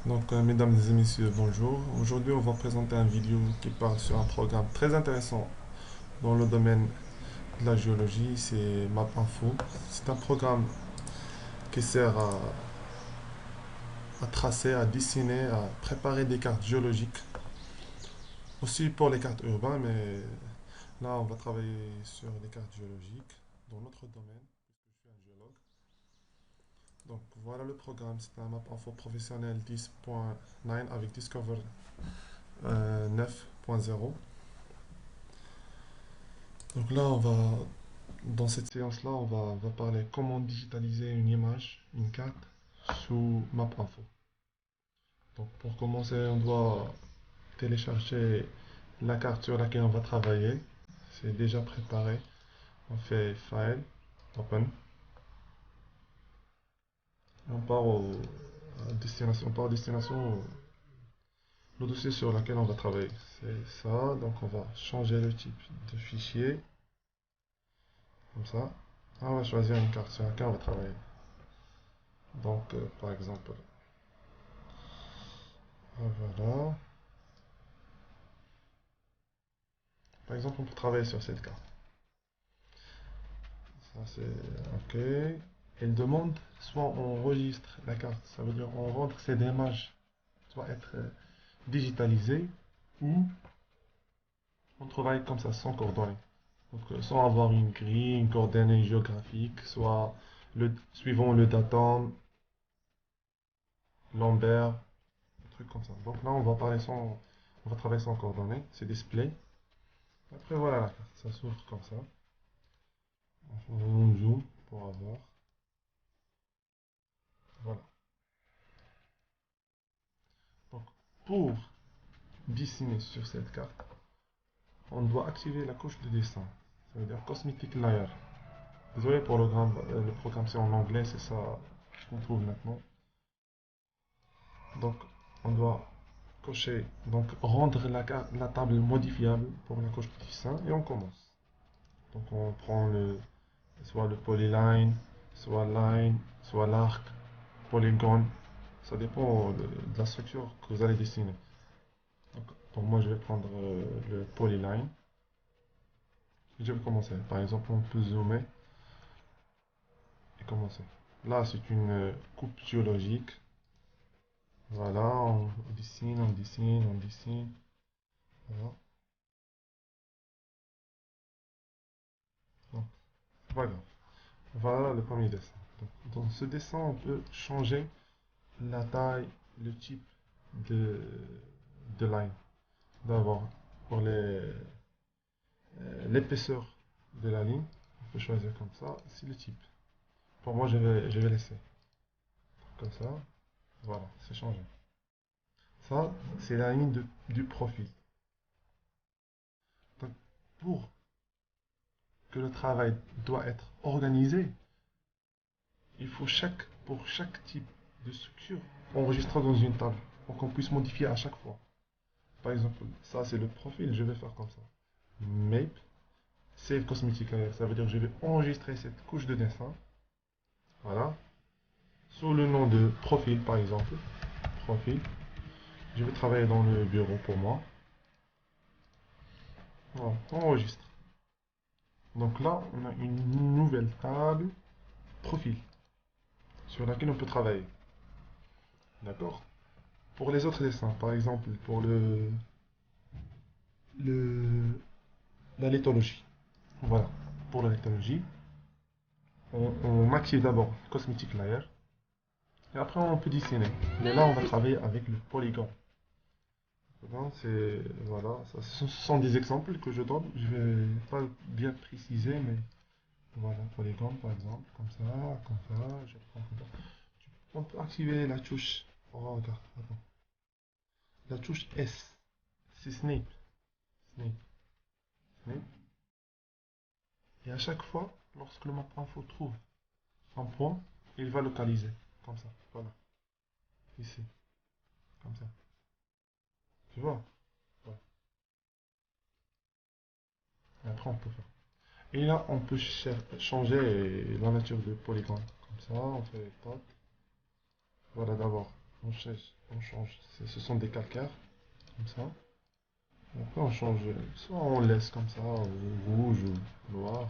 Mesdames et messieurs, bonjour. Aujourd'hui, on va présenter une vidéo qui parle sur un programme très intéressant dans le domaine de la géologie, c'est MapInfo. C'est un programme qui sert à tracer, à dessiner, à préparer des cartes géologiques, aussi pour les cartes urbaines, mais là, on va travailler sur les cartes géologiques dans notre domaine, puisque je suis un géologue. Donc voilà le programme, c'est un MapInfo professionnel 10.9 avec Discover 9.0. Donc là, dans cette séance-là, on va parler comment digitaliser une image, une carte sous MapInfo. Donc pour commencer, on doit télécharger la carte sur laquelle on va travailler. C'est déjà préparé. On fait File, Open. Et on part à destination. On part à destination, le dossier sur lequel on va travailler. C'est ça. Donc on va changer le type de fichier. Comme ça. On va choisir une carte sur laquelle on va travailler. Donc par exemple, voilà. Par exemple, on peut travailler sur cette carte. Ça, c'est OK. Elle demande soit on enregistre la carte, ça veut dire on rentre cette image, soit être digitalisée, ou on travaille comme ça, sans coordonnées. Donc, sans avoir une grille, une coordonnée géographique, soit suivant le datum, Lambert, un truc comme ça. Donc là, on va travailler sans coordonnées, c'est display. Après, voilà la carte, ça s'ouvre comme ça. On zoom pour avoir. Voilà. Donc, pour dessiner sur cette carte, on doit activer la couche de dessin. Ça veut dire Cosmetic Layer. Désolé pour le programme c'est en anglais, c'est ça qu'on trouve maintenant. Donc, on doit cocher, donc rendre la table modifiable pour la couche de dessin et on commence. Donc, on prend soit le polyline, soit line, soit l'arc, polygone. Ça dépend de la structure que vous allez dessiner. Donc, pour moi, je vais prendre le polyline. Je vais commencer. Par exemple, on peut zoomer et commencer. Là, c'est une coupe géologique. Voilà, on dessine, on dessine, on dessine. Voilà. Donc, c'est pas grave. Voilà le premier dessin. Donc, dans ce dessin, on peut changer la taille, le type de, de line. D'abord, pour l'épaisseur de la ligne, on peut choisir comme ça. C'est le type. Pour moi, je vais laisser comme ça. Voilà, c'est changé. Ça, c'est la ligne du profil. Donc, pour que le travail doit être organisé, il faut pour chaque type de structure enregistrer dans une table pour qu'on puisse modifier à chaque fois. Par exemple, ça c'est le profil, je vais faire comme ça. Map, Save Cosmetic Layer, ça veut dire que je vais enregistrer cette couche de dessin, voilà, sous le nom de profil par exemple. Profil, je vais travailler dans le bureau pour moi. Voilà, on enregistre. Donc là, on a une nouvelle table profil sur laquelle on peut travailler. D'accord? Pour les autres dessins, par exemple pour le, la lithologie. Voilà, pour la lithologie, on active d'abord Cosmetic Layer et après on peut dessiner. Mais là, on va travailler avec le polygone. Voilà, ce sont des exemples que je donne. Je vais pas bien préciser, mais voilà, polygone par exemple, comme ça, je prends comme ça. On peut activer la touche. Oh, regarde, attends. La touche S, c'est Snape. Snape, Snape. Et à chaque fois, lorsque le map info trouve un point, il va localiser. Comme ça, voilà. Ici, comme ça. Tu vois? Voilà. Et après, on peut faire. Et là, on peut changer la nature de polygone. Comme ça, on fait tac. Voilà, d'abord. on change. Ce sont des calcaires, comme ça. Et après, on change. Soit on laisse comme ça, ou rouge ou noir.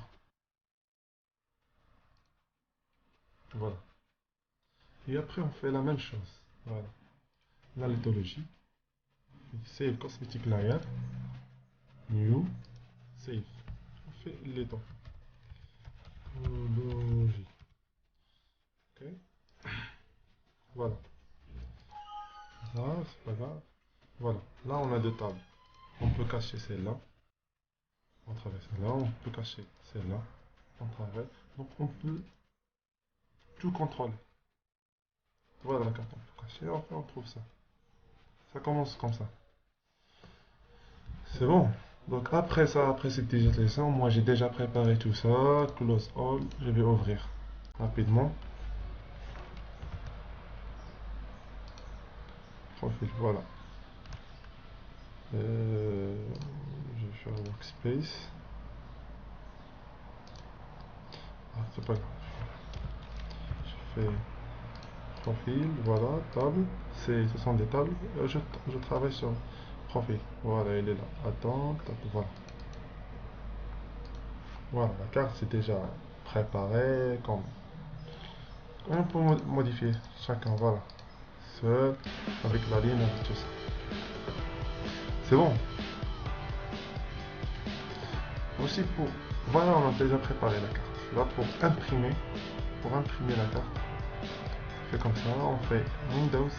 Voilà. Et après, on fait la même chose. Voilà. La lithologie. Save Cosmetic Layer. New. Save. On fait les dents. Lithologie. Ok. Voilà. Ça, c'est pas grave. Voilà. Là, on a deux tables. On peut cacher celle-là. On travers celle-là. On peut cacher celle-là. On travers. Donc, on peut tout contrôler. Voilà la carte. On peut cacher. Enfin, on trouve ça. Ça commence comme ça. C'est bon. Donc après ça, après cette digitalisation, moi j'ai déjà préparé tout ça. Close all. Je vais ouvrir rapidement. Profil, voilà. Je vais faire workspace. Ah, c'est pas grave. Je fais profil, voilà, table. Ce sont des tables. Je travaille sur profil. Voilà, il est là. Attends, voilà. Voilà, la carte c'est déjà préparée. On peut modifier chacun, voilà. Seul, avec la ligne, avec tout ça. C'est bon. Aussi pour... Voilà, on a déjà préparé la carte. Là, pour imprimer la carte, on fait comme ça. On fait Windows,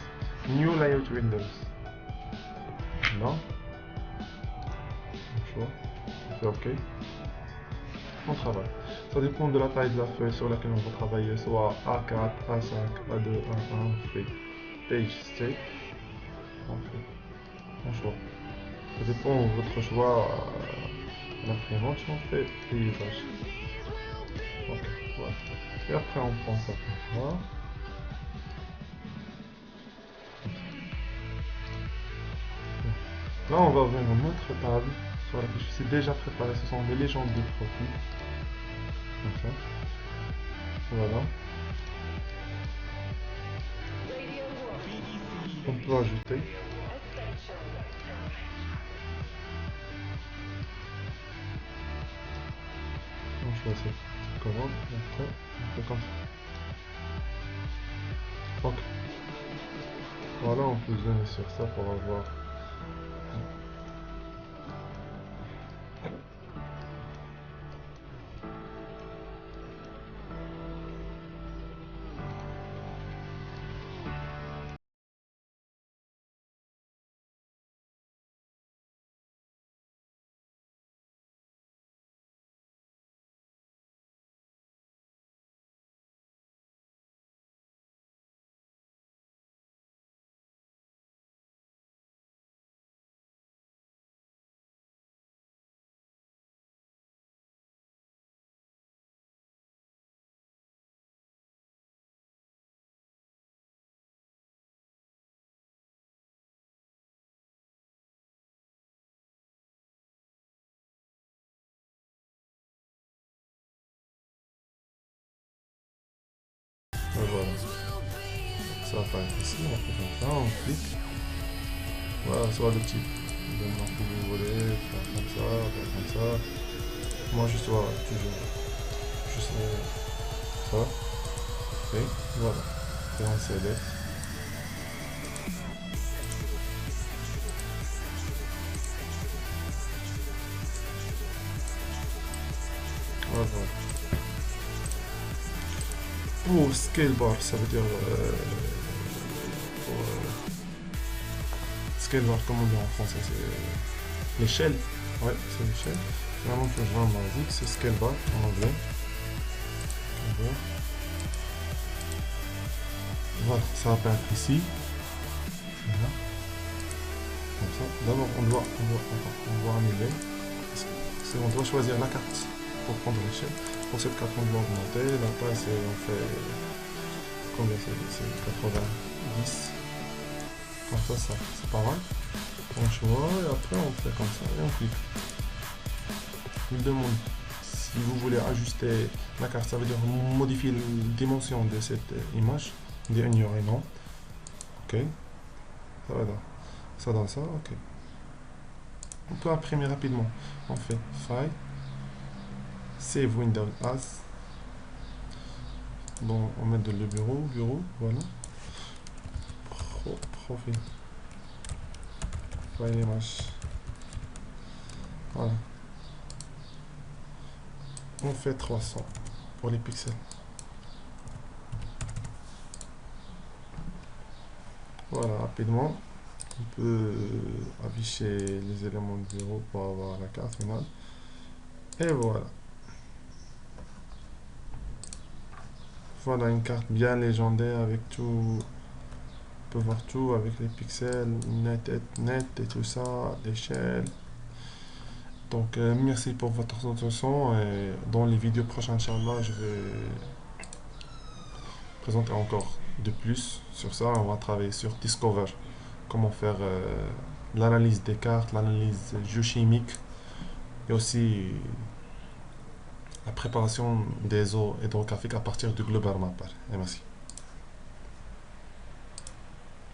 New Layout Windows. Là, on choisit. On fait OK. On travaille. Ça dépend de la taille de la feuille sur laquelle on va travailler, soit A4, A5, A2, A1, on fait Page State. On fait. On choisit. Ça dépend de votre choix. L'imprimante, on fait paysage. Ok, voilà. Et après, on prend ça comme ça. Là, on va ouvrir une autre table sur laquelle je suis déjà préparé. Ce sont des légendes de profil. Comme ça. Voilà. On peut ajouter. On choisit cette commande. Et après, on fait comme ça. Ok. Voilà, on peut zoomer sur ça pour avoir. Et voilà. Ça apparaît ici, on fait comme ça, on clique. Voilà, soit le type de nom que vous voulez, faire comme ça, faire comme ça. Moi, je vois toujours juste ça. Et voilà. Et on select. Voilà. Pour scale bar, ça veut dire pour, scale bar, comme on dit en français, c'est l'échelle. Ouais, c'est l'échelle. C'est vraiment que je rends basique, c'est scale bar en anglais. Voilà, ça va apparaître ici. Voilà. Comme ça. D'abord, on doit annuler. On doit choisir la carte pour prendre l'échelle. Pour cette carte, on doit augmenter. La taille, on fait combien c'est 90. Comme ça, c'est pas mal. On choisit et après on fait comme ça et on clique. Il demande si vous voulez ajuster la carte, ça veut dire modifier la dimension de cette image. Il dit ignorer non. Ok, ok. Ça va, ça donne ça, ok. On peut imprimer rapidement. On fait File, Save Windows As. Bon, on met le bureau, voilà. Profil, File Image. Voilà. On fait 300 pour les pixels. Voilà, rapidement. On peut afficher les éléments de bureau pour avoir la carte finale. Et voilà. Voilà une carte bien légendaire avec tout. On peut voir tout avec les pixels, net et tout ça, l'échelle. Donc merci pour votre attention et dans les vidéos prochaines, Inch'Allah, je vais présenter encore de plus sur ça. On va travailler sur Discover, comment faire l'analyse des cartes, l'analyse géochimique et aussi la préparation des eaux hydrographiques à partir du globe Mapper. Et merci.